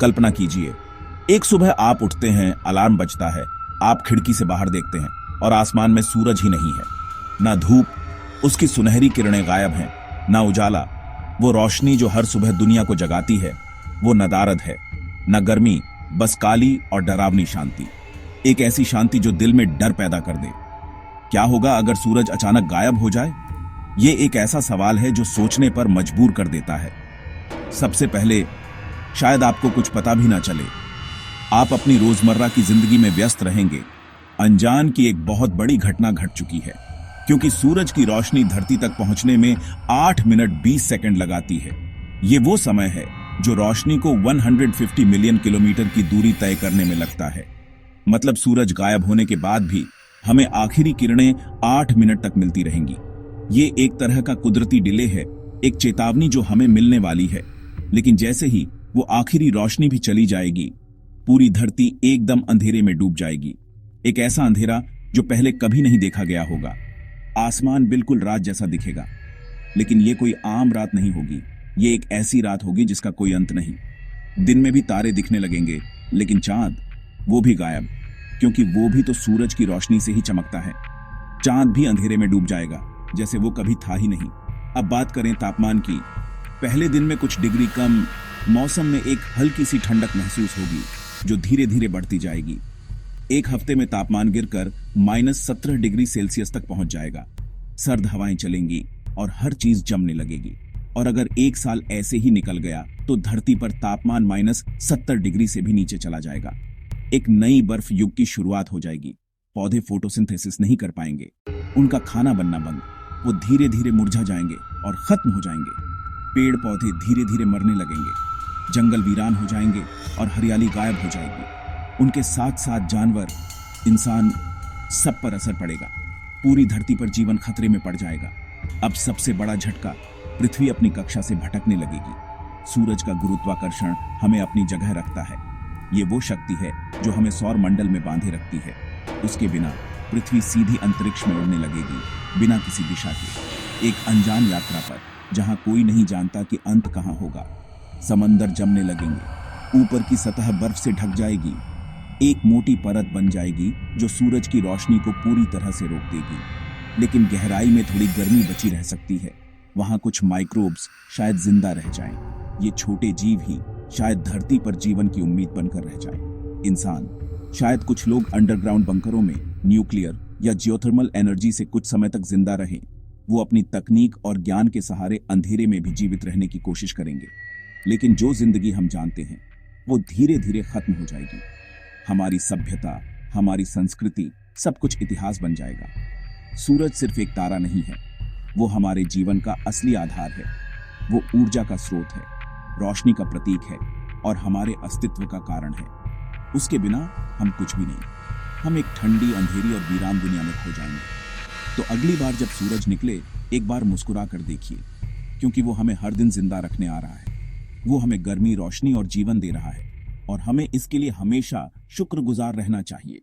कल्पना कीजिए, एक सुबह आप उठते हैं, अलार्म बजता है, आप खिड़की से बाहर देखते हैं और आसमान में सूरज ही नहीं है। ना धूप, उसकी सुनहरी किरणें गायब हैं, ना उजाला, वो रोशनी जो हर सुबह दुनिया को जगाती है, वो नदारद है। ना गर्मी, बस काली और डरावनी शांति। एक ऐसी शांति जो दिल में डर पैदा कर दे। क्या होगा अगर सूरज अचानक गायब हो जाए? ये एक ऐसा सवाल है जो सोचने पर मजबूर कर देता है। सबसे पहले, शायद आपको कुछ पता भी ना चले। आप अपनी रोजमर्रा की जिंदगी में व्यस्त रहेंगे, अनजान की एक बहुत बड़ी घटना घट चुकी है, क्योंकि सूरज की रोशनी धरती तक पहुंचने में 8 मिनट 20 सेकंड लगाती है। ये वो समय है जो रोशनी को 150 मिलियन किलोमीटर की दूरी तय करने में लगता है। मतलब सूरज गायब होने के बाद भी हमें आखिरी किरणें 8 मिनट तक मिलती रहेंगी। ये एक तरह का कुदरती डिले है, एक चेतावनी जो हमें मिलने वाली है। लेकिन जैसे ही वो आखिरी रोशनी भी चली जाएगी, पूरी धरती एकदम अंधेरे में डूब जाएगी। एक ऐसा अंधेरा जो पहले कभी नहीं देखा गया होगा। आसमान बिल्कुल रात जैसा दिखेगा, लेकिन ये कोई आम रात नहीं होगी। ये एक ऐसी रात होगी जिसका कोई अंत नहीं। दिन में भी तारे दिखने लगेंगे, लेकिन चांद, वो भी गायब, क्योंकि वो भी तो सूरज की रोशनी से ही चमकता है। चांद भी अंधेरे में डूब जाएगा, जैसे वो कभी था ही नहीं। अब बात करें तापमान की। पहले दिन में कुछ डिग्री कम, मौसम में एक हल्की सी ठंडक महसूस होगी, जो धीरे धीरे बढ़ती जाएगी। एक हफ्ते में तापमान गिरकर -17 डिग्री सेल्सियस तक पहुंच जाएगा। सर्द हवाएं चलेंगी और हर चीज जमने लगेगी। और अगर एक साल ऐसे ही निकल गया तो धरती पर तापमान -70 डिग्री से भी नीचे चला जाएगा। एक नई बर्फ युग की शुरुआत हो जाएगी। पौधे फोटोसिंथेसिस नहीं कर पाएंगे, उनका खाना बनना बंद, वो धीरे धीरे मुरझा जाएंगे और खत्म हो जाएंगे। पेड़ पौधे धीरे धीरे मरने लगेंगे, जंगल वीरान हो जाएंगे और हरियाली गायब हो जाएगी। उनके साथ साथ जानवर, इंसान, सब पर असर पड़ेगा। पूरी धरती पर जीवन खतरे में पड़ जाएगा। अब सबसे बड़ा झटका, पृथ्वी अपनी कक्षा से भटकने लगेगी। सूरज का गुरुत्वाकर्षण हमें अपनी जगह रखता है। ये वो शक्ति है जो हमें सौर मंडल में बांधे रखती है। उसके बिना पृथ्वी सीधी अंतरिक्ष में उड़ने लगेगी, बिना किसी दिशा के, एक अनजान यात्रा पर, जहां कोई नहीं जानता कि अंत कहां होगा। समंदर जमने लगेंगे, ऊपर की सतह बर्फ से ढक जाएगी, एक मोटी परत बन जाएगी जो सूरज की रोशनी को पूरी तरह से रोक देगी। लेकिन गहराई में थोड़ी गर्मी बची रह सकती है। वहां कुछ माइक्रोब्स शायद जिंदा रह जाएं। ये छोटे जीव ही शायद धरती पर जीवन की उम्मीद बनकर रह जाएं। इंसान, शायद कुछ लोग अंडरग्राउंड बंकरों में न्यूक्लियर या जियोथर्मल एनर्जी से कुछ समय तक जिंदा रहें। वो अपनी तकनीक और ज्ञान के सहारे अंधेरे में भी जीवित रहने की कोशिश करेंगे। लेकिन जो जिंदगी हम जानते हैं, वो धीरे धीरे खत्म हो जाएगी। हमारी सभ्यता, हमारी संस्कृति, सब कुछ इतिहास बन जाएगा। सूरज सिर्फ एक तारा नहीं है, वो हमारे जीवन का असली आधार है। वो ऊर्जा का स्रोत है, रोशनी का प्रतीक है और हमारे अस्तित्व का कारण है। उसके बिना हम कुछ भी नहीं। हम एक ठंडी, अंधेरी और वीरान दुनिया में खो जाएंगे। तो अगली बार जब सूरज निकले, एक बार मुस्कुरा कर देखिए, क्योंकि वो हमें हर दिन जिंदा रखने आ रहा है। वो हमें गर्मी, रोशनी और जीवन दे रहा है, और हमें इसके लिए हमेशा शुक्रगुजार रहना चाहिए।